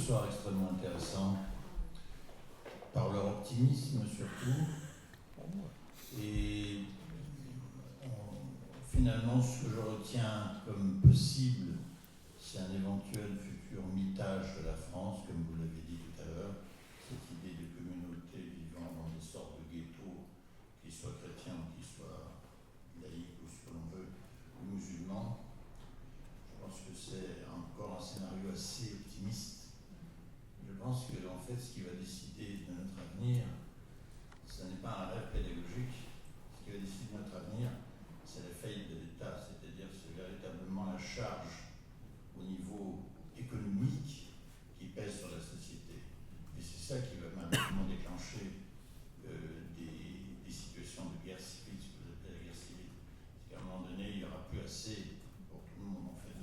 soir extrêmement intéressants, par leur optimisme surtout, et finalement ce que je retiens comme possible, c'est un éventuel futur mitage de la France, comme vous l'avez dit tout à l'heure, cette idée de communauté vivant dans des sortes de ghettos, qu'ils soient chrétiens ou qu'ils soient laïcs ou ce que l'on veut, ou musulmans. Je pense que c'est encore un scénario assez optimiste. Je pense que en fait, ce qui va décider de notre avenir, ce n'est pas un rêve pédagogique. Ce qui va décider de notre avenir, c'est la faillite de l'État, c'est-à-dire c'est véritablement la charge au niveau économique qui pèse sur la société. Et c'est ça qui va maintenant déclencher des situations de guerre civile, ce que vous appelez la guerre civile. C'est qu'à un moment donné, il n'y aura plus assez pour tout le monde. En fait,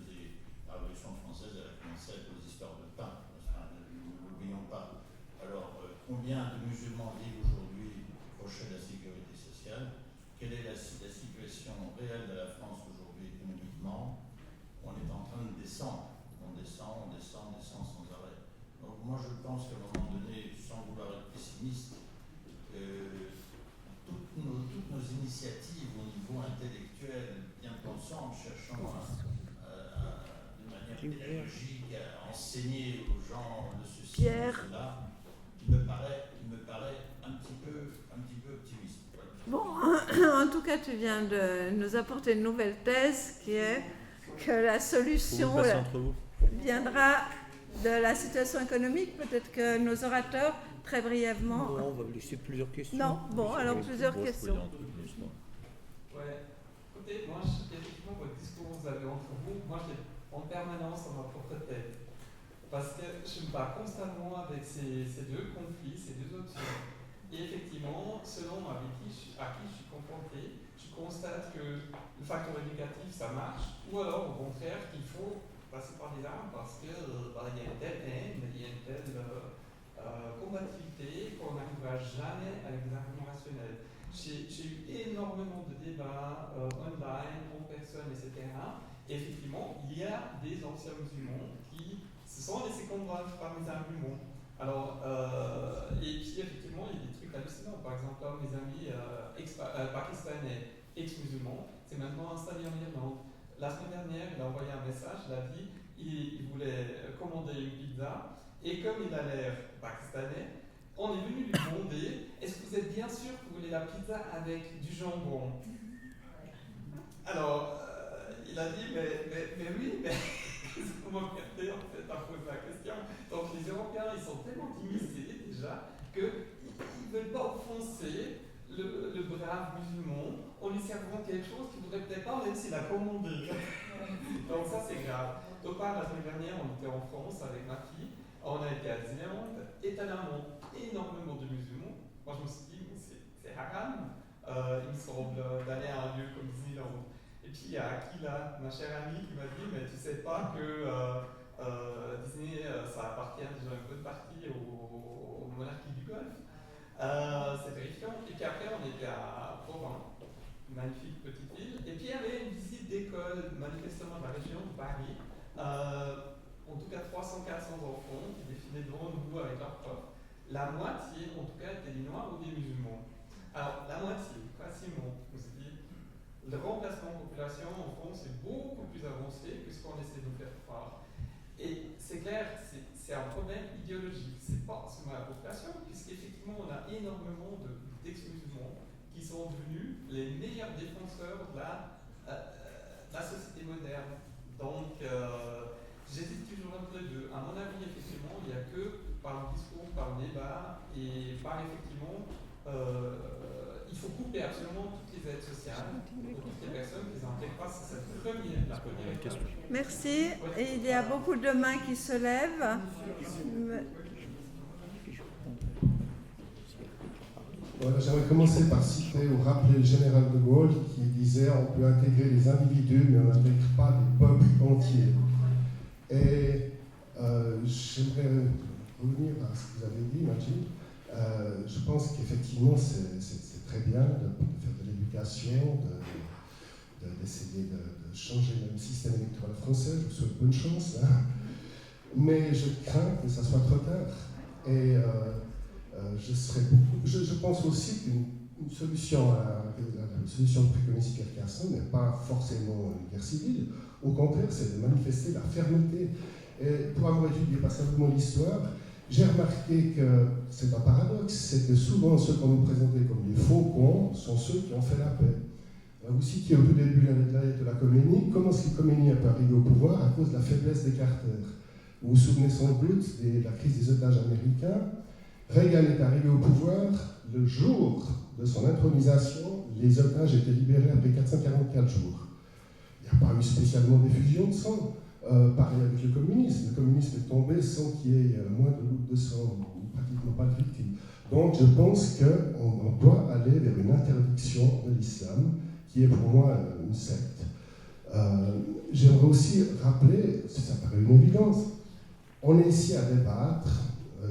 la Révolution française, elle a commencé avec les histoires de pain. Enfin, ne l'oublions pas. Alors, combien de musulmans vivent aujourd'hui proches de la sécurité sociale? Quelle est la situation réelle de la France aujourd'hui économiquement? On est en train de descendre. On descend sans arrêt. Donc moi je pense qu'à un moment donné, sans vouloir être pessimiste, toutes nos initiatives au niveau intellectuel, bien pensant, cherchant de manière pédagogique à enseigner aux gens de ceci, de cela, il me paraît un petit peu optimiste. Bon, en tout cas, tu viens de nous apporter une nouvelle thèse qui est que la solution viendra de la situation économique. Peut-être que nos orateurs, très brièvement... Non, on va laisser plusieurs questions. Non, bon, alors plusieurs questions. Ouais, écoutez, moi, effectivement, votre discours, vous avez entre vous, moi, j'ai en permanence dans ma propre tête. Parce que je me bats constamment avec ces deux conflits, ces deux options. Et effectivement, selon à qui je suis confronté, je constate que le facteur éducatif, ça marche, ou alors au contraire qu'il faut passer par les armes parce qu'il y a une telle haine, il y a une telle combativité qu'on n'arrivera jamais avec des arguments rationnels. J'ai eu énormément de débats online, en personne, etc. Et effectivement, il y a des anciens musulmans qui se sont laissés convaincre par mes arguments. Alors, et puis effectivement, il y a des trucs hallucinants. Par exemple, là, mes amis pakistanais, ex-musulmans, c'est maintenant installé en Irlande. La semaine dernière, il a envoyé un message, il a dit il voulait commander une pizza, et comme il a l'air pakistanais, on est venu lui demander est-ce que vous êtes bien sûr que vous voulez la pizza avec du jambon? Alors, il a dit mais oui, mais vous m'avez regardé en fait à poser la question. Donc les Européens, ils sont tellement immiscés déjà qu'ils ne veulent pas offenser le brave musulman en lui servant quelque chose qu'il ne voudrait peut-être pas, même s'il a commandé. Donc ça c'est grave. Donc la semaine dernière, on était en France avec ma fille, on a été à Disneyland, étonnamment énormément de musulmans. Moi je me suis dit, mais c'est haram, il me semble, d'aller à un lieu comme Disneyland. Et puis il y a Akila, ma chère amie, qui m'a dit mais tu sais pas que Disney, ça appartient déjà une bonne partie aux monarchies du Golfe. C'est terrifiant. Et puis après, on était à Provins, magnifique petite ville. Et puis il y avait une visite d'école, manifestement de la région de Paris. En tout cas 300-400 enfants qui défilaient devant nous avec leurs profs. La moitié, en tout cas, étaient des noirs ou des musulmans. Alors, la moitié, facilement, on se dit, le remplacement de population en France est beaucoup plus avancé que ce qu'on essaie de nous faire croire. Et c'est clair, c'est un problème idéologique. C'est pas seulement la population, puisqu'effectivement, on a énormément d'ex-musulmans qui sont devenus les meilleurs défenseurs de la société moderne. Donc, j'hésite toujours entre les deux. À mon avis, effectivement, il n'y a que par le discours, par le débat et par effectivement, il faut couper absolument toutes les aides sociales pour toutes les personnes qui n'intègrent pas. C'est la première question. Merci. Et il y a beaucoup de mains qui se lèvent. Voilà, j'aimerais commencer par citer ou rappeler le général de Gaulle qui disait on peut intégrer les individus mais on n'intègre pas des peuples entiers. Et j'aimerais revenir à ce que vous avez dit, Majid. Je pense qu'effectivement c'est très bien de faire de l'éducation, d'essayer de changer le système électoral français. Je vous souhaite bonne chance. Hein. mais je crains que ça soit trop tard. Et je pense aussi qu'une solution la solution préconisée Pierre Carson n'est pas forcément une guerre civile. Au contraire, c'est de manifester la fermeté. Et pour avoir étudié passablement l'histoire, j'ai remarqué que c'est un paradoxe, c'est que souvent ceux qu'on nous présentait comme des faucons sont ceux qui ont fait la paix. Vous citiez au tout début de la Khomeini. Comment est-ce que Khomeini a pu arriver au pouvoir? À cause de la faiblesse des Carter. Vous vous souvenez sans doute de la crise des otages américains. Reagan est arrivé au pouvoir le jour de son intronisation. Les otages étaient libérés après 444 jours. Il n'y a pas eu spécialement d'effusion de sang. Pareil avec le communisme. Le communisme est tombé sans qu'il y ait moins de gouttes de sang, ou pratiquement pas de victimes. Donc je pense qu'on doit aller vers une interdiction de l'islam, qui est pour moi une secte. J'aimerais aussi rappeler, ça paraît une évidence, on est ici à débattre,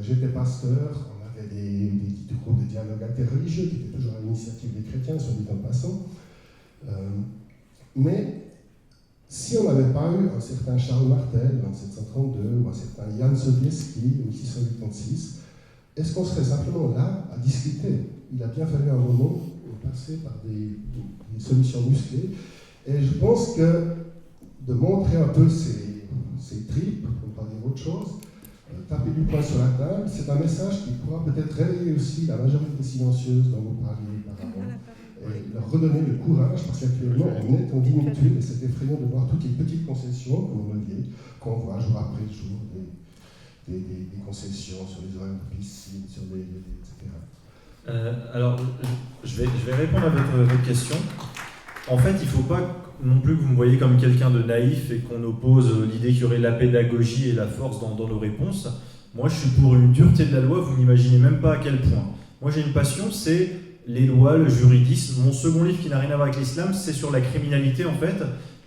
j'étais pasteur, on avait des groupes de dialogue interreligieux qui étaient toujours à l'initiative des chrétiens, soit dit en passant, mais si on n'avait pas eu un certain Charles Martel en 1732, ou un certain Jan Sobieski en 1686, est-ce qu'on serait simplement là à discuter? Il a bien fallu un moment passer par des solutions musclées. Et je pense que de montrer un peu ces tripes, pour ne pas dire autre chose, taper du poing sur la table, c'est un message qui pourra peut-être réveiller aussi la majorité silencieuse dont vous parliez auparavant, et leur redonner le courage, parce qu'actuellement on est en diminution, et c'est effrayant de voir toutes les petites concessions, comme on le dit, qu'on voit jour après jour, des concessions sur les horaires de piscine, sur etc. Alors, je vais répondre à votre question. En fait, il ne faut pas non plus que vous me voyez comme quelqu'un de naïf et qu'on oppose l'idée qu'il y aurait la pédagogie et la force dans nos réponses. Moi, je suis pour une dureté de la loi, vous n'imaginez même pas à quel point. Moi, j'ai une passion, c'est les lois, le juridisme. Mon second livre qui n'a rien à voir avec l'islam, c'est sur la criminalité, en fait.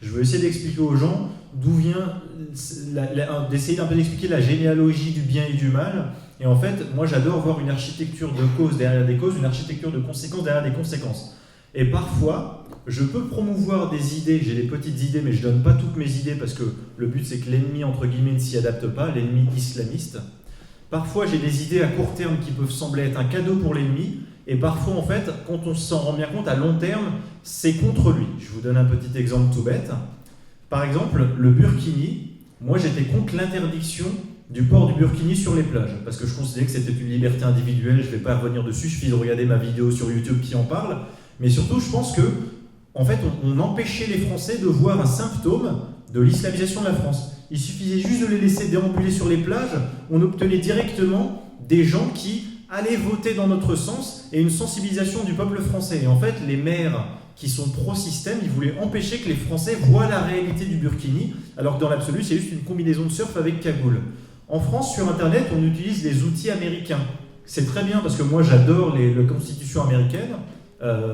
Je veux essayer d'expliquer aux gens d'où vient, d'essayer d'un peu d'expliquer la généalogie du bien et du mal. Et en fait, moi, j'adore voir une architecture de causes derrière des causes, une architecture de conséquences derrière des conséquences. Et parfois, je peux promouvoir des idées, j'ai des petites idées, mais je ne donne pas toutes mes idées parce que le but, c'est que l'ennemi, entre guillemets, ne s'y adapte pas, l'ennemi islamiste. Parfois, j'ai des idées à court terme qui peuvent sembler être un cadeau pour l'ennemi, et parfois, en fait, quand on s'en rend bien compte, à long terme, c'est contre lui. Je vous donne un petit exemple tout bête. Par exemple, le burkini, moi, j'étais contre l'interdiction du port du burkini sur les plages, parce que je considérais que c'était une liberté individuelle, je ne vais pas revenir dessus, il suffit de regarder ma vidéo sur YouTube qui en parle, mais surtout, je pense que, en fait, on empêchait les Français de voir un symptôme de l'islamisation de la France. Il suffisait juste de les laisser déambuler sur les plages, on obtenait directement des gens qui allaient voter dans notre sens et une sensibilisation du peuple français. Et en fait, les maires qui sont pro-système, ils voulaient empêcher que les Français voient la réalité du burkini, alors que dans l'absolu, c'est juste une combinaison de surf avec cagoule. En France, sur Internet, on utilise les outils américains. C'est très bien parce que moi, j'adore les constitutions américaines,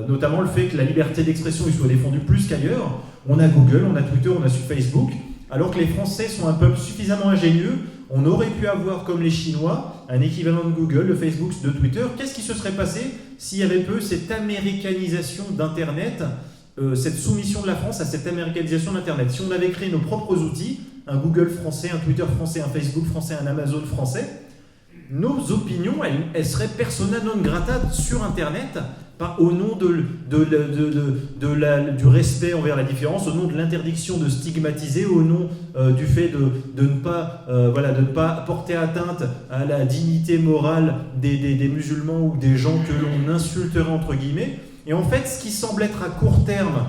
notamment le fait que la liberté d'expression soit défendue plus qu'ailleurs. On a Google, on a Twitter, on a sur Facebook, alors que les Français sont un peuple suffisamment ingénieux, on aurait pu avoir, comme les Chinois, un équivalent de Google, de Facebook, de Twitter. Qu'est-ce qui se serait passé s'il y avait peu cette américanisation d'Internet, cette soumission de la France à cette américanisation d'Internet? Si on avait créé nos propres outils, un Google français, un Twitter français, un Facebook français, un Amazon français, nos opinions, elles seraient persona non grata sur Internet, au nom du respect envers la différence, au nom de l'interdiction de stigmatiser, au nom du fait de ne pas porter atteinte à la dignité morale des musulmans ou des gens que l'on insulterait entre guillemets. Et en fait, ce qui semble être à court terme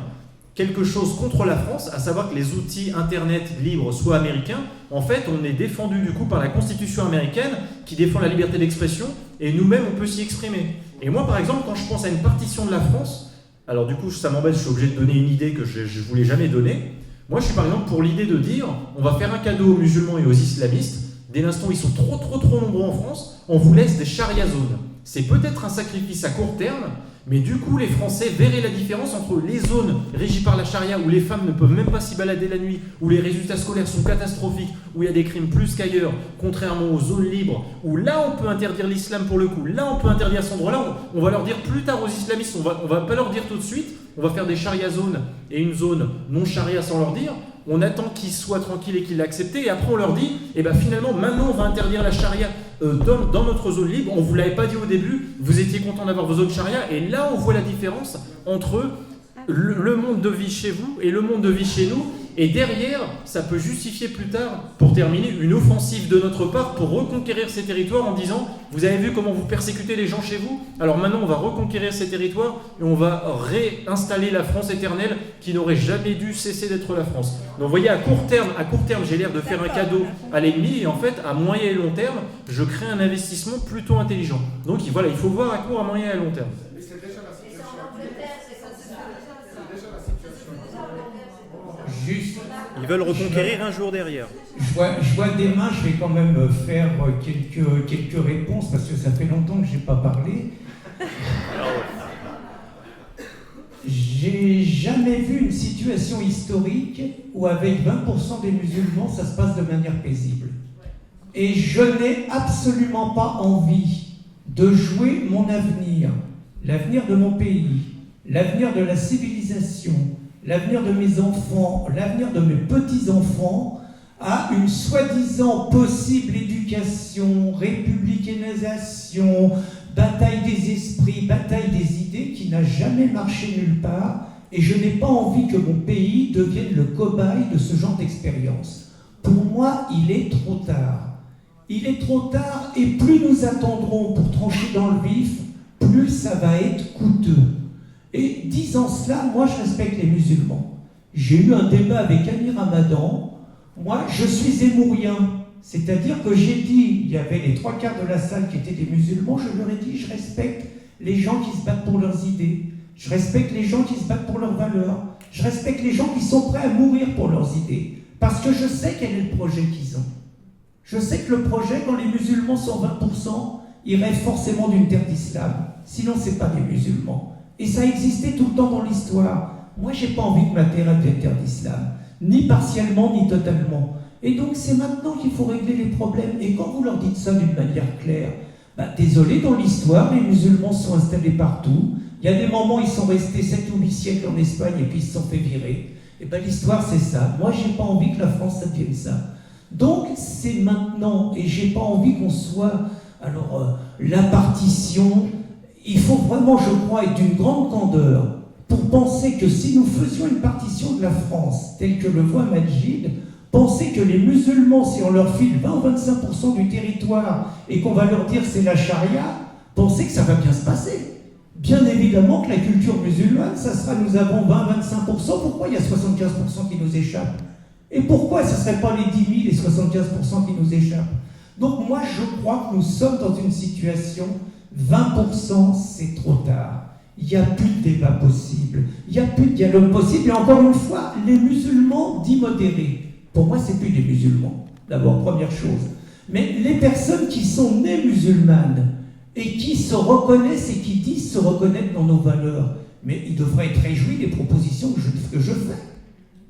quelque chose contre la France, à savoir que les outils Internet libres soient américains, en fait, on est défendu du coup par la Constitution américaine qui défend la liberté d'expression, et nous-mêmes, on peut s'y exprimer. Et moi, par exemple, quand je pense à une partition de la France, alors du coup, ça m'embête, je suis obligé de donner une idée que je ne voulais jamais donner. Moi, je suis par exemple pour l'idée de dire, on va faire un cadeau aux musulmans et aux islamistes, dès l'instant où ils sont trop nombreux en France, on vous laisse des charia zones. C'est peut-être un sacrifice à court terme, mais du coup, les Français verraient la différence entre les zones régies par la charia où les femmes ne peuvent même pas s'y balader la nuit, où les résultats scolaires sont catastrophiques, où il y a des crimes plus qu'ailleurs, contrairement aux zones libres, où là on peut interdire l'islam pour le coup, là on peut interdire cet endroit-là, on va leur dire plus tard aux islamistes, on va pas leur dire tout de suite, on va faire des charia zones et une zone non charia sans leur dire, on attend qu'ils soient tranquilles et qu'ils l'acceptent, et après on leur dit, finalement, maintenant on va interdire la charia dans notre zone libre, on ne vous l'avait pas dit au début, vous étiez content d'avoir vos zones charia, et là on voit la différence entre le monde de vie chez vous et le monde de vie chez nous, et derrière, ça peut justifier plus tard, pour terminer, une offensive de notre part pour reconquérir ces territoires en disant « Vous avez vu comment vous persécutez les gens chez vous ? Alors maintenant, on va reconquérir ces territoires et on va réinstaller la France éternelle qui n'aurait jamais dû cesser d'être la France. » Donc vous voyez, à court terme, j'ai l'air de faire un cadeau à l'ennemi, et en fait, à moyen et long terme, je crée un investissement plutôt intelligent. Donc voilà, il faut voir à court, à moyen et à long terme. Juste, ils veulent reconquérir un jour derrière. Je vois des mains, je vais quand même faire quelques réponses parce que ça fait longtemps que je n'ai pas parlé. J'ai jamais vu une situation historique où avec 20% des musulmans, ça se passe de manière paisible. Et je n'ai absolument pas envie de jouer mon avenir, l'avenir de mon pays, l'avenir de la civilisation, l'avenir de mes enfants, l'avenir de mes petits-enfants, à une soi-disant possible éducation, républicanisation, bataille des esprits, bataille des idées qui n'a jamais marché nulle part, et je n'ai pas envie que mon pays devienne le cobaye de ce genre d'expérience. Pour moi, il est trop tard. Il est trop tard, et plus nous attendrons pour trancher dans le vif, plus ça va être coûteux. Et disant cela, moi je respecte les musulmans. J'ai eu un débat avec Amir Ramadan. Moi je suis zémourien. C'est-à-dire que j'ai dit, il y avait les 3/4 de la salle qui étaient des musulmans, je leur ai dit, je respecte les gens qui se battent pour leurs idées. Je respecte les gens qui se battent pour leurs valeurs. Je respecte les gens qui sont prêts à mourir pour leurs idées. Parce que je sais quel est le projet qu'ils ont. Je sais que le projet, quand les musulmans sont 20%, ils rêvent forcément d'une terre d'islam. Sinon, ce n'est pas des musulmans. Et ça a existé tout le temps dans l'histoire. Moi, je n'ai pas envie que ma terre devienne terre d'islam. Ni partiellement, ni totalement. Et donc, c'est maintenant qu'il faut régler les problèmes. Et quand vous leur dites ça d'une manière claire, désolé, dans l'histoire, les musulmans se sont installés partout. Il y a des moments, ils sont restés 7 ou 8 siècles en Espagne et puis ils se sont fait virer. Et l'histoire, c'est ça. Moi, je n'ai pas envie que la France, ça devienne ça. Donc, c'est maintenant. Et je n'ai pas envie qu'on soit... la partition... Il faut vraiment, je crois, être d'une grande candeur pour penser que si nous faisions une partition de la France, telle que le voit Majid, penser que les musulmans, si on leur file 20 ou 25% du territoire et qu'on va leur dire c'est la charia, penser que ça va bien se passer. Bien évidemment que la culture musulmane, ça sera nous avons 20-25%, pourquoi il y a 75% qui nous échappent? Et pourquoi ce ne serait pas les 10 000 et 75% qui nous échappent? Donc moi, je crois que nous sommes dans une situation... 20%, c'est trop tard. Il n'y a plus de débat possible. Il n'y a plus de dialogue possible. Et encore une fois, les musulmans dits modérés, pour moi, ce n'est plus des musulmans. D'abord, première chose. Mais les personnes qui sont nées musulmanes et qui se reconnaissent et qui disent se reconnaître dans nos valeurs, mais ils devraient être réjouis des propositions que je fais.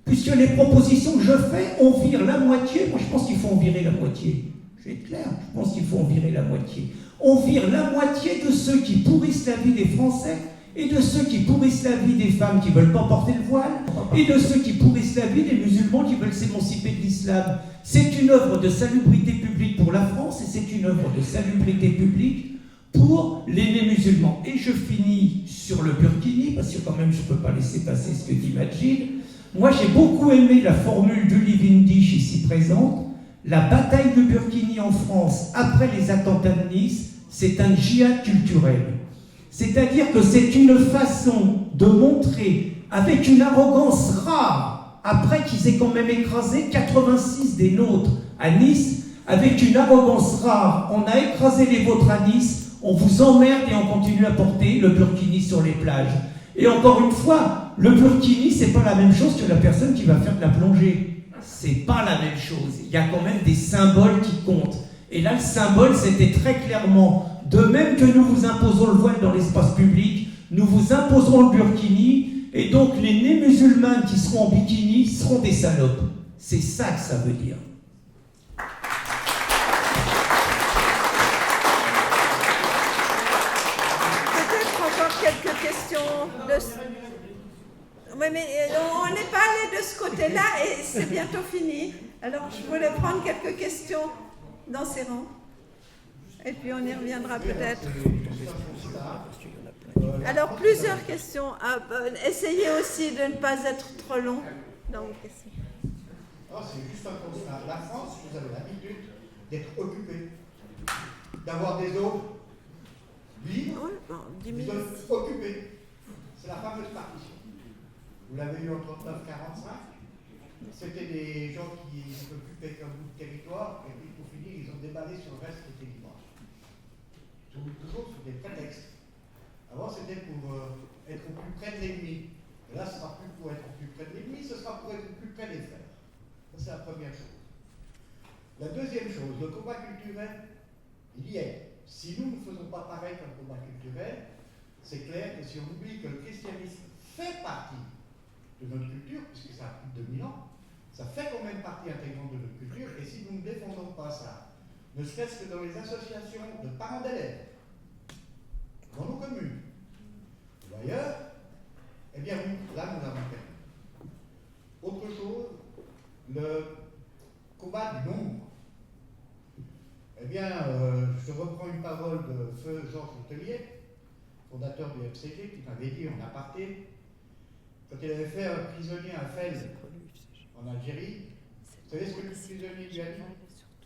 Puisque les propositions que je fais, on vire la moitié. Moi, je pense qu'il faut en virer la moitié. Je vais être clair, je pense qu'il faut en virer la moitié. On vire la moitié de ceux qui pourrissent la vie des Français et de ceux qui pourrissent la vie des femmes qui ne veulent pas porter le voile et de ceux qui pourrissent la vie des musulmans qui veulent s'émanciper de l'islam. C'est une œuvre de salubrité publique pour la France et c'est une œuvre de salubrité publique pour les musulmans. Et je finis sur le burkini, parce que quand même je ne peux pas laisser passer ce que dit Majid. Moi j'ai beaucoup aimé la formule de Vindisch ici présente. La bataille de Burkini en France, après les attentats de Nice, c'est un djihad culturel. C'est-à-dire que c'est une façon de montrer, avec une arrogance rare, après qu'ils aient quand même écrasé 86 des nôtres à Nice, avec une arrogance rare, on a écrasé les vôtres à Nice, on vous emmerde et on continue à porter le burkini sur les plages. Et encore une fois, le burkini, c'est pas la même chose que la personne qui va faire de la plongée. C'est pas la même chose. Il y a quand même des symboles qui comptent. Et là, le symbole, c'était très clairement, de même que nous vous imposons le voile dans l'espace public, nous vous imposerons le burkini, et donc les nés musulmanes qui seront en bikini seront des salopes. C'est ça que ça veut dire. Peut-être encore quelques questions Oui, mais on n'est pas allé de ce côté-là et c'est bientôt fini. Alors, je voulais prendre quelques questions dans ces rangs. Et puis, on y reviendra peut-être. Alors, plusieurs questions. Essayez aussi de ne pas être trop long dans vos questions. Oh, c'est juste un constat. La France, vous avez l'habitude d'être occupée, d'avoir des eaux libres, vous êtes occupés. C'est la fameuse partition. Vous l'avez eu en 39-45. C'était des gens qui s'occupaient qu'un bout de territoire, et puis pour finir, ils ont déballé sur le reste qui était libre. Toujours sous des prétextes. Avant, c'était pour être au plus près de l'ennemi. Et là, ce sera plus pour être au plus près de l'ennemi, ce sera pour être au plus près des frères. Ça, c'est la première chose. La deuxième chose, le combat culturel, il y est. Si nous ne faisons pas pareil qu'un combat culturel, c'est clair que si on oublie que le christianisme fait partie de notre culture, puisque ça a plus de 2000 ans, ça fait quand même partie intégrante de notre culture, et si nous ne défendons pas ça, ne serait-ce que dans les associations de parents d'élèves, dans nos communes, ou ailleurs, eh bien oui, là nous l'avons perdu. Autre chose, le combat du nombre. Eh bien, je reprends une parole de feu Georges Letellier, fondateur du FCG, qui m'avait dit en aparté, quand il avait fait un prisonnier à Fès en Algérie, vous savez ce que le prisonnier lui a dit?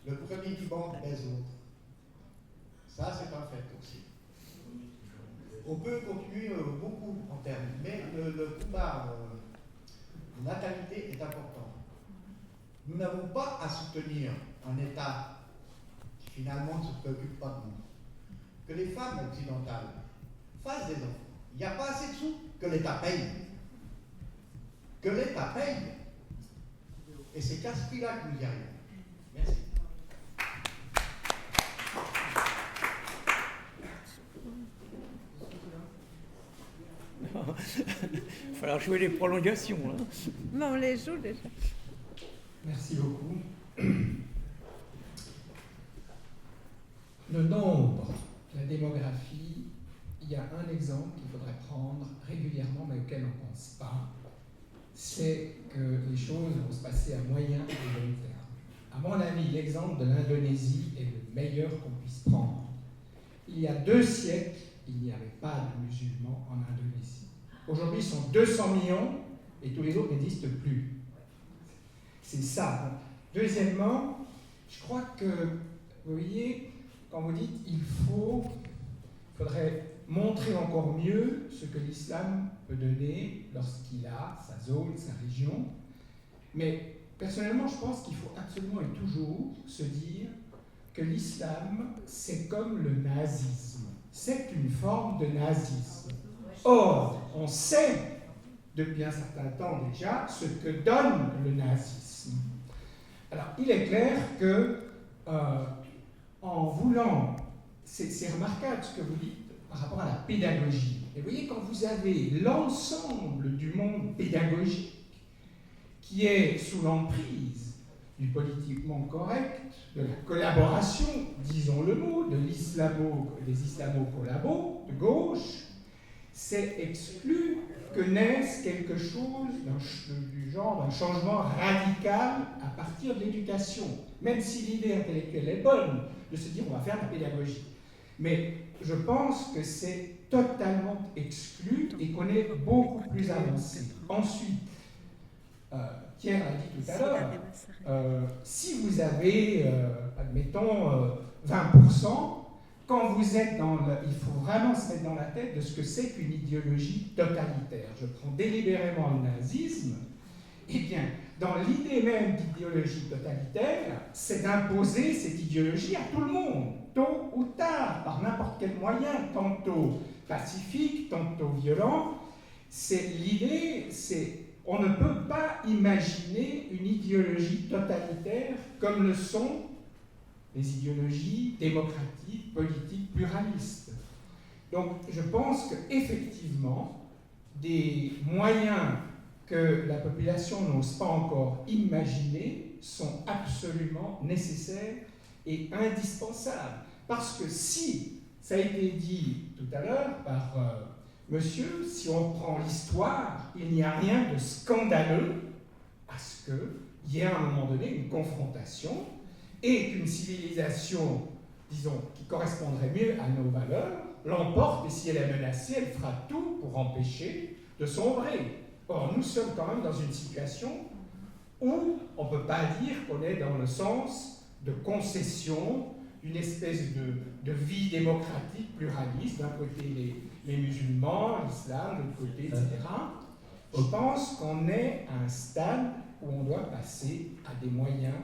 Le premier qui bande baise l'autre. Ça, c'est un fait aussi. On peut continuer beaucoup en termes, mais le combat de natalité est important. Nous n'avons pas à soutenir un État qui finalement ne se préoccupe pas de nous. Que les femmes occidentales fassent des enfants. Il n'y a pas assez de sous, que l'État paye. Que l'État paye. Et c'est qu'à ce prix-là que nous y arrivons. Merci. Il va falloir jouer les prolongations. Hein. Non, on les joue déjà. Merci beaucoup. Le nombre, la démographie, il y a un exemple qu'il faudrait prendre régulièrement, mais auquel on ne pense pas, c'est que les choses vont se passer à moyen et long terme. À mon avis, l'exemple de l'Indonésie est le meilleur qu'on puisse prendre. Il y a 2 siècles, il n'y avait pas de musulmans en Indonésie. Aujourd'hui, ils sont 200 millions et tous les autres n'existent plus. C'est ça. Deuxièmement, je crois que, vous voyez, quand vous dites il faudrait montrer encore mieux ce que l'islam peut donner lorsqu'il a sa zone, sa région. Mais personnellement, je pense qu'il faut absolument et toujours se dire que l'islam, c'est comme le nazisme. C'est une forme de nazisme. Or, on sait depuis un certain temps déjà ce que donne le nazisme. Alors, il est clair que, en voulant, c'est remarquable ce que vous dites par rapport à la pédagogie. Et vous voyez, quand vous avez l'ensemble du monde pédagogique qui est sous l'emprise du politiquement correct, de la collaboration, disons le mot, des islamo-collabos de gauche, c'est exclu que naisse quelque chose du genre d'un changement radical à partir de l'éducation, même si l'idée intellectuelle est bonne de se dire on va faire de la pédagogie. Mais je pense que c'est totalement exclu et qu'on est beaucoup plus avancé. Ensuite, Pierre a dit tout à l'heure, si vous avez, admettons, 20%, quand vous êtes il faut vraiment se mettre dans la tête de ce que c'est qu'une idéologie totalitaire. Je prends délibérément le nazisme. Eh bien, dans l'idée même d'idéologie totalitaire, c'est d'imposer cette idéologie à tout le monde, tôt ou tard, par n'importe quel moyen, tantôt pacifique, tantôt violent. L'idée, on ne peut pas imaginer une idéologie totalitaire comme le sont les idéologies démocratiques, politiques, pluralistes. Donc je pense qu'effectivement, des moyens que la population n'ose pas encore imaginer sont absolument nécessaires et indispensables. Parce que si, ça a été dit tout à l'heure par monsieur, si on prend l'histoire, il n'y a rien de scandaleux à ce qu'il y ait à un moment donné une confrontation et qu'une civilisation, disons, qui correspondrait mieux à nos valeurs, l'emporte, et si elle est menacée, elle fera tout pour empêcher de sombrer. Or, nous sommes quand même dans une situation où on ne peut pas dire qu'on est dans le sens de concession, d'une espèce de vie démocratique, pluraliste, d'un côté les musulmans, l'islam, de l'autre côté, etc. Je pense qu'on est à un stade où on doit passer à des moyens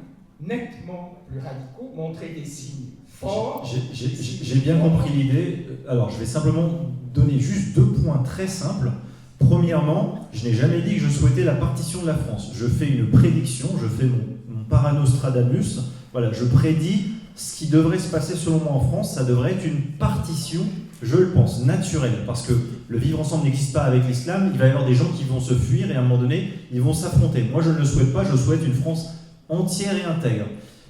nettement plus radicaux, montrer des signes forts. J'ai bien compris l'idée. Alors, je vais simplement donner juste 2 points très simples. Premièrement, je n'ai jamais dit que je souhaitais la partition de la France. Je fais une prédiction, je fais mon Paranostradamus. Voilà, je prédis ce qui devrait se passer selon moi en France. Ça devrait être une partition, je le pense, naturelle. Parce que le vivre ensemble n'existe pas avec l'islam. Il va y avoir des gens qui vont se fuir et à un moment donné, ils vont s'affronter. Moi, je ne le souhaite pas. Je souhaite une France entière et intègre.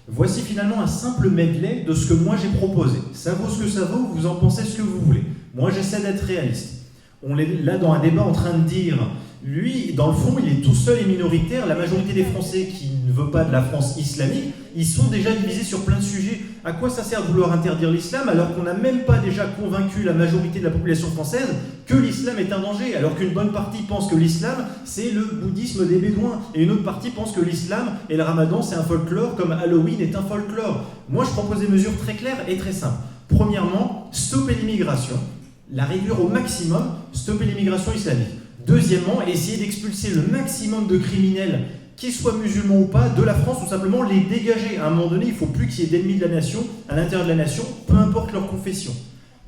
Voici finalement un simple medley de ce que moi j'ai proposé. Ça vaut ce que ça vaut, vous en pensez ce que vous voulez. Moi, j'essaie d'être réaliste. On est là dans un débat en train de dire, lui, dans le fond, il est tout seul et minoritaire. La majorité des Français qui ne veulent pas de la France islamique, ils sont déjà divisés sur plein de sujets. À quoi ça sert de vouloir interdire l'islam alors qu'on n'a même pas déjà convaincu la majorité de la population française que l'islam est un danger, alors qu'une bonne partie pense que l'islam, c'est le bouddhisme des Bédouins, et une autre partie pense que l'islam et le ramadan, c'est un folklore, comme Halloween est un folklore. Moi, je propose des mesures très claires et très simples. Premièrement, stopper l'immigration. La réduire au maximum, stopper l'immigration islamique. Deuxièmement, essayer d'expulser le maximum de criminels, qu'ils soient musulmans ou pas, de la France, ou simplement les dégager. À un moment donné, il ne faut plus qu'il y ait d'ennemis de la nation à l'intérieur de la nation, peu importe leur confession.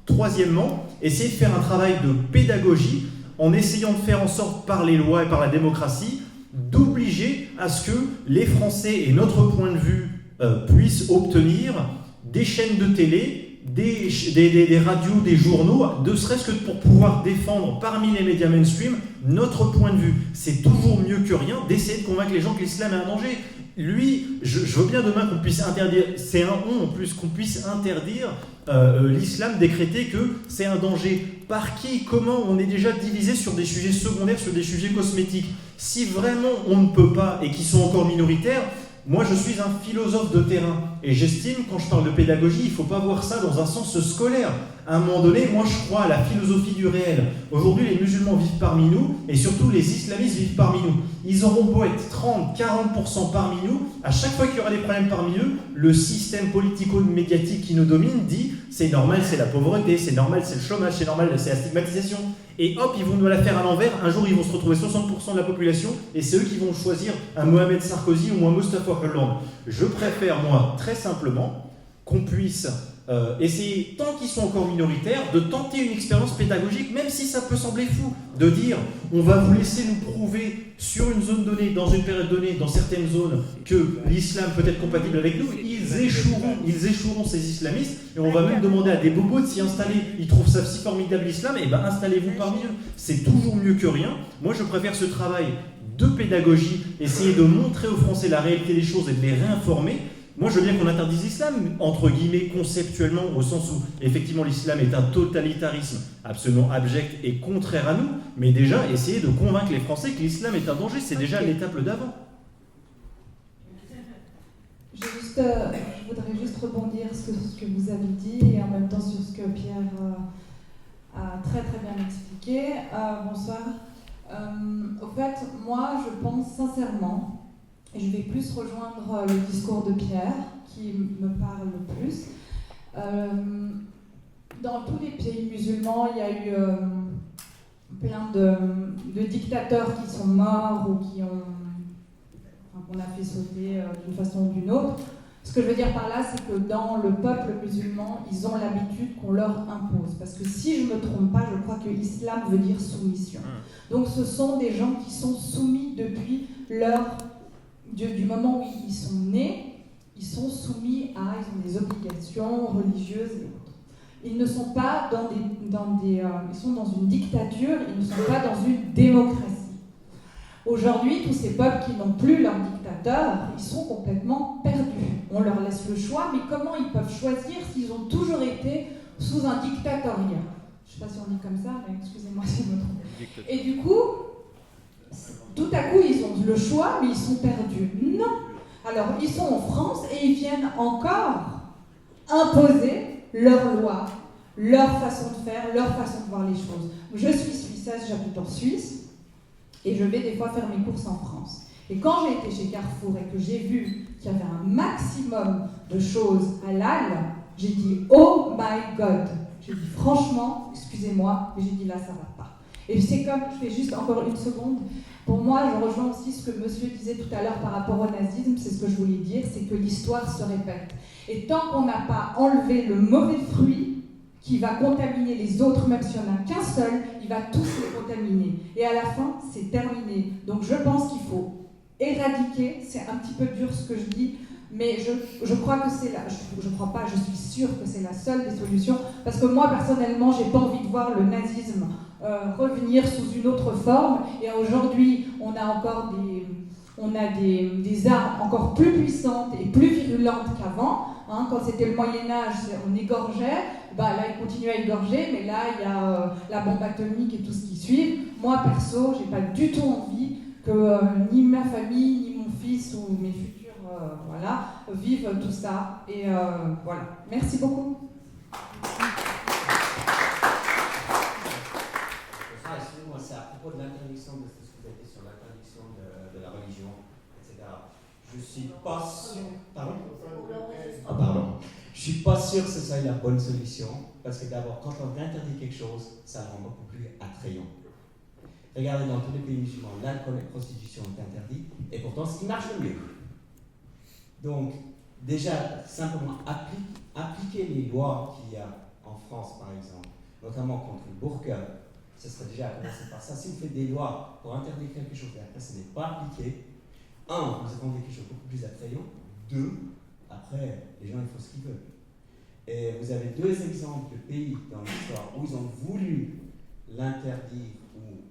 Troisièmement, essayer de faire un travail de pédagogie en essayant de faire en sorte, par les lois et par la démocratie, d'obliger à ce que les Français et notre point de vue puissent obtenir des chaînes de télé, des radios, des journaux, ne serait-ce que pour pouvoir défendre parmi les médias mainstream notre point de vue. C'est toujours mieux que rien d'essayer de convaincre les gens que l'islam est un danger. Lui, je veux bien demain qu'on puisse interdire, c'est un on en plus, qu'on puisse interdire l'islam, décréter que c'est un danger. Par qui, comment? On est déjà divisé sur des sujets secondaires, sur des sujets cosmétiques. Si vraiment on ne peut pas et qu'ils sont encore minoritaires, moi, je suis un philosophe de terrain et j'estime, quand je parle de pédagogie, il ne faut pas voir ça dans un sens scolaire. À un moment donné, moi, je crois à la philosophie du réel. Aujourd'hui, les musulmans vivent parmi nous et surtout les islamistes vivent parmi nous. Ils auront beau être 30, 40% parmi nous, à chaque fois qu'il y aura des problèmes parmi eux, le système politico-médiatique qui nous domine dit c'est normal, c'est la pauvreté, c'est normal, c'est le chômage, c'est normal, c'est la stigmatisation. Et hop, ils vont nous la faire à l'envers. Un jour, ils vont se retrouver 60% de la population et c'est eux qui vont choisir un Mohamed Sarkozy ou un Mustafa Hollande. Je préfère, moi, très simplement, qu'on puisse essayer, tant qu'ils sont encore minoritaires, de tenter une expérience pédagogique, même si ça peut sembler fou, de dire on va vous laisser nous prouver sur une zone donnée, dans une période donnée, dans certaines zones, que l'islam peut être compatible avec nous. Ils échoueront ces islamistes, et on va même demander à des bobos de s'y installer. Ils trouvent ça si formidable l'islam, et ben installez-vous parmi eux. C'est toujours mieux que rien. Moi, je préfère ce travail de pédagogie, essayer de montrer aux Français la réalité des choses et de les réinformer. Moi, je veux bien qu'on interdise l'islam, entre guillemets, conceptuellement, au sens où, effectivement, l'islam est un totalitarisme absolument abject et contraire à nous, mais déjà, essayer de convaincre les Français que l'islam est un danger, c'est déjà l'étape d'avant. Je voudrais juste rebondir sur ce que vous avez dit, et en même temps sur ce que Pierre a très très bien expliqué. Bonsoir. Au fait, moi, je pense sincèrement, et je vais plus rejoindre le discours de Pierre, qui me parle le plus. Dans tous les pays musulmans, il y a eu plein de dictateurs qui sont morts ou qu'on a fait sauter d'une façon ou d'une autre. Ce que je veux dire par là, c'est que dans le peuple musulman, ils ont l'habitude qu'on leur impose. Parce que si je ne me trompe pas, je crois que l'islam veut dire soumission. Donc ce sont des gens qui sont soumis depuis du moment où ils sont nés, ils sont soumis ils ont des obligations religieuses et autres. Ils ne sont pas ils sont dans une dictature, ils ne sont pas dans une démocratie. Aujourd'hui, tous ces peuples qui n'ont plus leur dictateur, ils sont complètement perdus. On leur laisse le choix, mais comment ils peuvent choisir s'ils ont toujours été sous un dictatoriat? Je ne sais pas si on dit comme ça, mais excusez-moi si je me trompe. Et du coup, tout à coup, ils ont le choix, mais ils sont perdus. Non. Alors, ils sont en France et ils viennent encore imposer leurs lois, leur façon de faire, leur façon de voir les choses. Je suis suissesse, j'habite en Suisse, et je vais des fois faire mes courses en France. Et quand j'ai été chez Carrefour et que j'ai vu qu'il y avait un maximum de choses halal, j'ai dit « Oh my God !» J'ai dit « Franchement, excusez-moi, mais j'ai dit « Là, ça va pas ». Et c'est comme, je fais juste encore une seconde, pour moi, je rejoins aussi ce que monsieur disait tout à l'heure par rapport au nazisme, c'est ce que je voulais dire, c'est que l'histoire se répète. Et tant qu'on n'a pas enlevé le mauvais fruit qui va contaminer les autres, même si on n'a qu'un seul, il va tous les contaminer. Et à la fin, c'est terminé. Donc je pense qu'il faut éradiquer, c'est un petit peu dur ce que je dis, mais je crois que c'est la, je crois pas, je suis sûre que c'est la seule des solutions, parce que moi personnellement, j'ai pas envie de voir le nazisme revenir sous une autre forme, et aujourd'hui, on a encore des armes encore plus puissantes et plus virulentes qu'avant. Hein, quand c'était le Moyen-Âge, on égorgeait, bah, là il continue à égorger, mais là il y a la bombe atomique et tout ce qui suit. Moi perso, j'ai pas du tout envie que ni ma famille, ni mon fils ou mes futurs vivent tout ça. Et voilà. Merci beaucoup. Excusez-moi, c'est à propos de l'interdiction de ce que vous avez dit sur l'interdiction de la religion, etc. Je suis pas sûr. Pardon ? Ah, pardon. Je suis pas sûr que ce soit la bonne solution, parce que d'abord, quand on interdit quelque chose, ça rend beaucoup plus attrayant. Regardez, dans tous les pays musulmans, l'alcool et la prostitution est interdit, et pourtant, ce qui marche le mieux. Donc, déjà, simplement appliquer les lois qu'il y a en France, par exemple, notamment contre le burqa, ce serait déjà à commencer par ça. Si vous faites des lois pour interdire quelque chose et après ce n'est pas appliqué, un, vous attendez quelque chose de beaucoup plus attrayant. Deux, après, les gens ils font ce qu'ils veulent. Et vous avez deux exemples de pays dans l'histoire où ils ont voulu l'interdire ou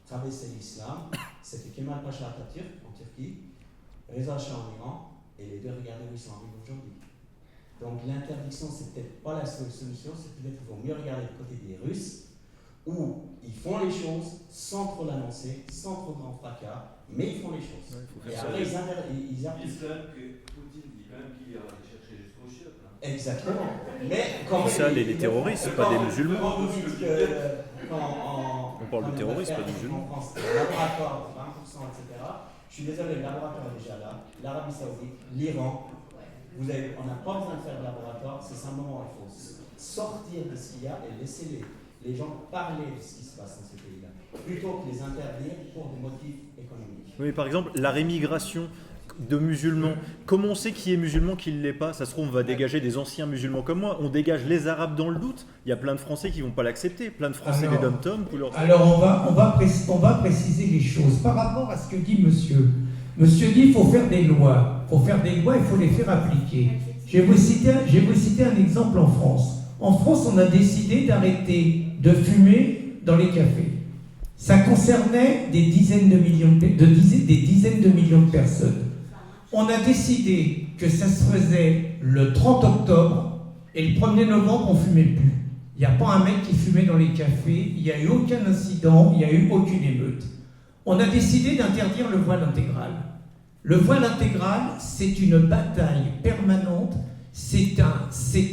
traverser l'islam. C'était Kemal Pacha Atatürk en Turquie, Reza Shah en Iran, et les deux, regardez où ils sont arrivés aujourd'hui. Donc l'interdiction, c'est peut-être pas la solution, c'est peut-être qu'il vaut mieux regarder du côté des Russes, où ils font les choses sans trop l'annoncer, sans trop grand fracas, mais ils font les choses. Ouais, et après, ils appliquent. L'islam que Poutine dit même qu'il ira aller chercher jusqu'au chiottes. Exactement. Mais quand ça, les terroristes, pas des musulmans. On parle de terroristes, pas de musulmans. En France, le laboratoire, 20%, etc. Je suis désolé, le laboratoire est déjà là. L'Arabie Saoudite, l'Iran. On n'a pas besoin de faire de laboratoire, c'est simplement il faut sortir de ce qu'il y a et laisser les gens parler de ce qui se passe dans ces pays-là, plutôt que les interdire pour des motifs économiques. Oui, par exemple, la rémigration de musulmans. Comment on sait qui est musulman, qui ne l'est pas? Ça se trouve, on va dégager des anciens musulmans comme moi. On dégage les Arabes dans le doute. Il y a plein de Français qui ne vont pas l'accepter. Plein de Français des dom-toms. Alors, on va préciser les choses. Par rapport à ce que dit monsieur. Monsieur dit qu'il faut faire des lois. Pour faire des lois, il faut les faire appliquer. Je vais vous citer un exemple en France. En France, on a décidé d'arrêter de fumer dans les cafés. Ça concernait des dizaines de millions de personnes. On a décidé que ça se faisait le 30 octobre et le 1er novembre, on ne fumait plus. Il n'y a pas un mec qui fumait dans les cafés, il n'y a eu aucun incident, il n'y a eu aucune émeute. On a décidé d'interdire le voile intégral. Le voile intégral, c'est une bataille permanente, c'est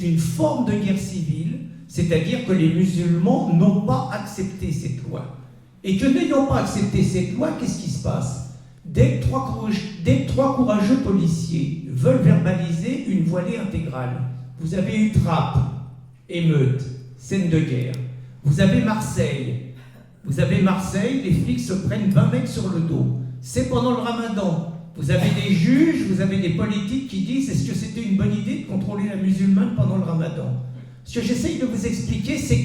une forme de guerre civile, c'est-à-dire que les musulmans n'ont pas accepté cette loi. Et que n'ayant pas accepté cette loi, qu'est-ce qui se passe ? Dès que trois courageux policiers veulent verbaliser une voilée intégrale, vous avez eu trappe, émeute, scène de guerre. Vous avez Marseille, les flics se prennent 20 mecs sur le dos. C'est pendant le ramadan. Vous avez des juges, vous avez des politiques qui disent est-ce que c'était une bonne idée de contrôler la musulmane pendant le ramadan? Ce que j'essaye de vous expliquer, c'est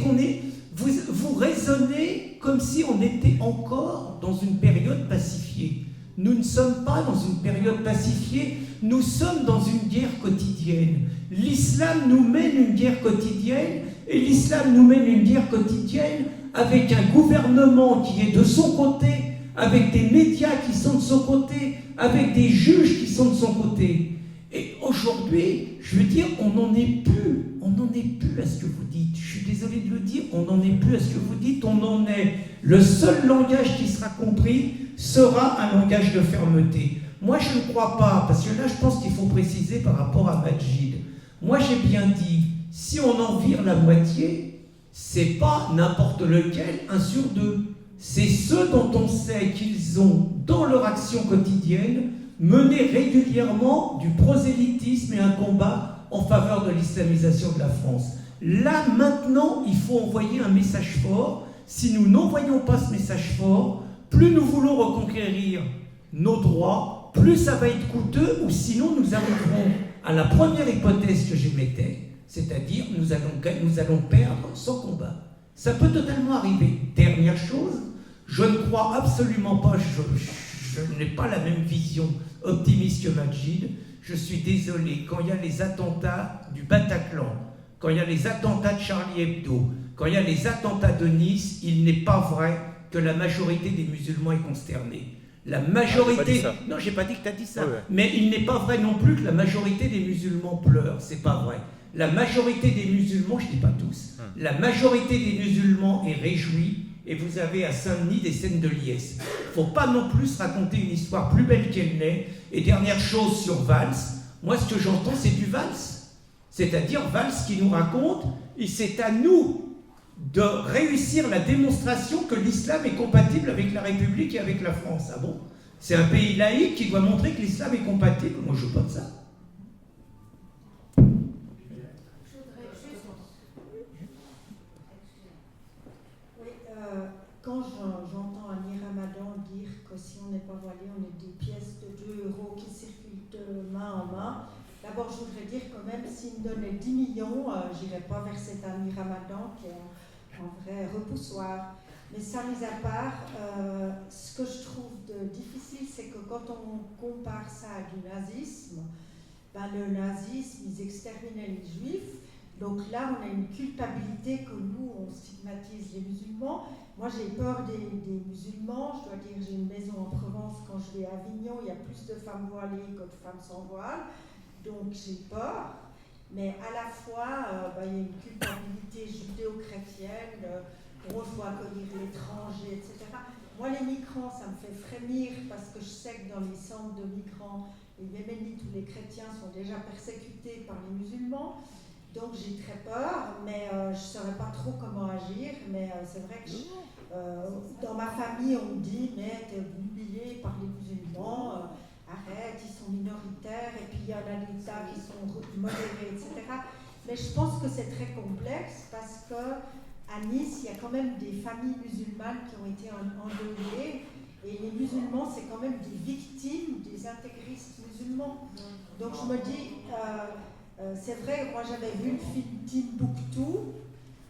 vous raisonnez comme si on était encore dans une période pacifiée. Nous ne sommes pas dans une période pacifiée, nous sommes dans une guerre quotidienne. L'islam nous mène une guerre quotidienne, et l'islam nous mène une guerre quotidienne avec un gouvernement qui est de son côté, avec des médias qui sont de son côté, avec des juges qui sont de son côté. Et aujourd'hui, je veux dire, on n'en est plus n'en est plus à ce que vous dites. Je suis désolé de le dire, on n'en est plus à ce que vous dites, on en est. Le seul langage qui sera compris sera un langage de fermeté. Moi, je ne crois pas, parce que là, je pense qu'il faut préciser par rapport à Majid. Moi, j'ai bien dit, si on en vire la moitié, c'est pas n'importe lequel, 1 sur 2. C'est ceux dont on sait qu'ils ont, dans leur action quotidienne, mené régulièrement du prosélytisme et un combat en faveur de l'islamisation de la France. Là, maintenant, il faut envoyer un message fort. Si nous n'envoyons pas ce message fort, plus nous voulons reconquérir nos droits, plus ça va être coûteux, ou sinon nous arriverons à la première hypothèse que j'émettais, c'est-à-dire nous allons perdre sans combat. Ça peut totalement arriver. Dernière chose, je ne crois absolument pas, je n'ai pas la même vision optimiste que Majid. Je suis désolé, quand il y a les attentats du Bataclan, quand il y a les attentats de Charlie Hebdo, quand il y a les attentats de Nice, il n'est pas vrai que la majorité des musulmans est consternée. La majorité... Non, j'ai pas dit que tu as dit ça. Ouais. Mais il n'est pas vrai non plus que la majorité des musulmans pleurent. C'est pas vrai. La majorité des musulmans, je dis pas tous, la majorité des musulmans est réjouie, et vous avez à Saint-Denis des scènes de liesse. Faut pas non plus raconter une histoire plus belle qu'elle n'est. Et dernière chose sur Valls, moi ce que j'entends c'est du Valls. C'est-à-dire Valls qui nous raconte, et c'est à nous de réussir la démonstration que l'islam est compatible avec la République et avec la France. Ah bon? C'est un pays laïque qui doit montrer que l'islam est compatible. Moi je veux pas de ça. Quand j'entends Annie Ramadan dire que si on n'est pas voilé, on est des pièces de 2 € qui circulent de main en main, d'abord je voudrais dire que même s'il me donnait 10 millions, je n'irais pas vers cette Annie Ramadan qui est un vrai repoussoir. Mais ça mis à part, ce que je trouve difficile, c'est que quand on compare ça à du nazisme, ben le nazisme, ils exterminaient les juifs. Donc là, on a une culpabilité que nous, on stigmatise les musulmans. Moi, j'ai peur des musulmans. Je dois dire, j'ai une maison en Provence. Quand je vais à Avignon, il y a plus de femmes voilées que de femmes sans voile. Donc, j'ai peur. Mais à la fois, il y a une culpabilité judéo-chrétienne. On doit accueillir l'étranger, etc. Moi, les migrants, ça me fait frémir parce que je sais que dans les centres de migrants, les Yéménites ou les chrétiens sont déjà persécutés par les musulmans. Donc j'ai très peur, mais je ne saurais pas trop comment agir. Mais c'est vrai que dans ma famille, on me dit, mais tu es humilié par les musulmans, arrête, ils sont minoritaires, et puis il y en a d'États qui sont modérés, etc. Mais je pense que c'est très complexe parce qu'à Nice, il y a quand même des familles musulmanes qui ont été endeuillées, et les musulmans, c'est quand même des victimes des intégristes musulmans. Donc je me dis... c'est vrai, moi j'avais vu le film Timbuktu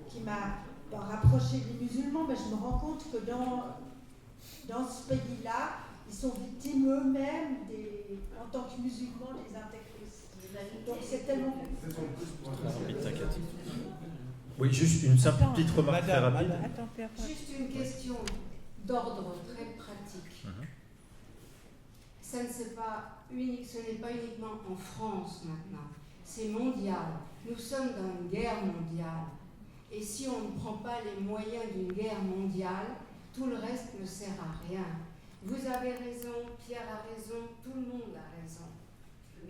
qui m'a rapproché des musulmans, mais je me rends compte que dans ce pays-là, ils sont victimes eux-mêmes, en tant que musulmans, des intégristes. Donc c'est tellement... Oui, juste une simple petite remarque très rapide. Juste une question d'ordre très pratique. Ce n'est pas uniquement en France maintenant. C'est mondial. Nous sommes dans une guerre mondiale. Et si on ne prend pas les moyens d'une guerre mondiale, tout le reste ne sert à rien. Vous avez raison, Pierre a raison, tout le monde a raison.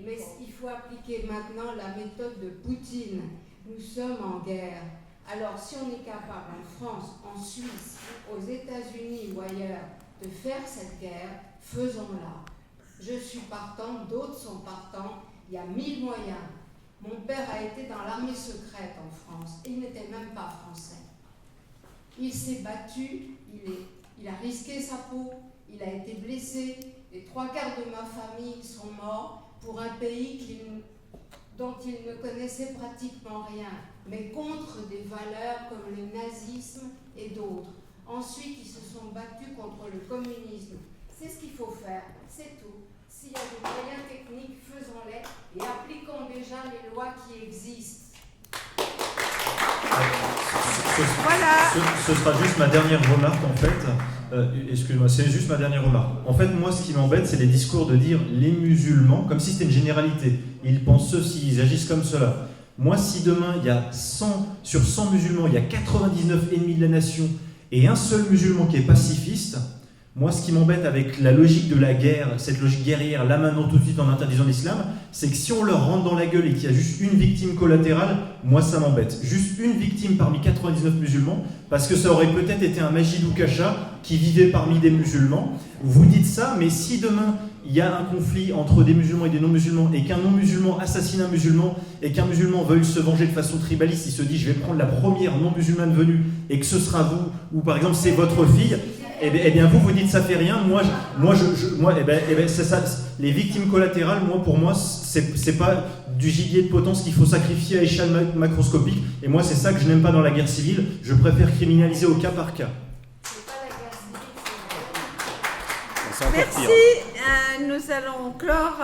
Mais il faut appliquer maintenant la méthode de Poutine. Nous sommes en guerre. Alors si on est capable en France, en Suisse, aux États-Unis ou ailleurs de faire cette guerre, faisons-la. Je suis partante, d'autres sont partants, il y a 1000 moyens. Mon père a été dans l'armée secrète en France et il n'était même pas français. Il s'est battu, il a risqué sa peau, il a été blessé. Les 3 quarts de ma famille sont morts pour un pays dont il ne connaissait pratiquement rien, mais contre des valeurs comme le nazisme et d'autres. Ensuite, ils se sont battus contre le communisme. C'est ce qu'il faut faire, c'est tout. S'il y a des moyens techniques, faisons-les et appliquons déjà les lois qui existent. Ce sera juste ma dernière remarque en fait. Excuse-moi, c'est juste ma dernière remarque. En fait, moi, ce qui m'embête, c'est les discours de dire les musulmans, comme si c'était une généralité. Ils pensent ceci, ils agissent comme cela. Moi, si demain, il y a 100, sur 100 musulmans, il y a 99 ennemis de la nation et un seul musulman qui est pacifiste, moi, ce qui m'embête avec la logique de la guerre, cette logique guerrière, là maintenant tout de suite en interdisant l'islam, c'est que si on leur rentre dans la gueule et qu'il y a juste une victime collatérale, moi ça m'embête. Juste une victime parmi 99 musulmans, parce que ça aurait peut-être été un Majid Oukacha qui vivait parmi des musulmans. Vous dites ça, mais si demain il y a un conflit entre des musulmans et des non-musulmans, et qu'un non-musulman assassine un musulman, et qu'un musulman veuille se venger de façon tribaliste, il se dit je vais prendre la première non-musulmane venue, et que ce sera vous, ou par exemple c'est votre fille, eh bien vous dites ça fait rien, c'est ça, les victimes collatérales, pour moi c'est pas du gibier de potence qu'il faut sacrifier à échelle macroscopique, et moi c'est ça que je n'aime pas dans la guerre civile, je préfère criminaliser au cas par cas. Merci, nous allons clore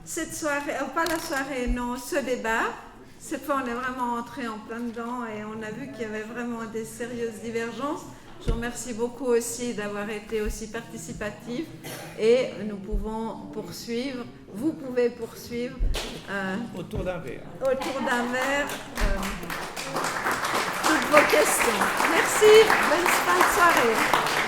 cette soirée, pas la soirée, non, ce débat. Cette fois on est vraiment entré en plein dedans et on a vu qu'il y avait vraiment des sérieuses divergences. Je vous remercie beaucoup aussi d'avoir été aussi participatif et nous pouvons poursuivre, vous pouvez poursuivre autour d'un verre. Toutes vos questions. Merci, bonne fin de soirée.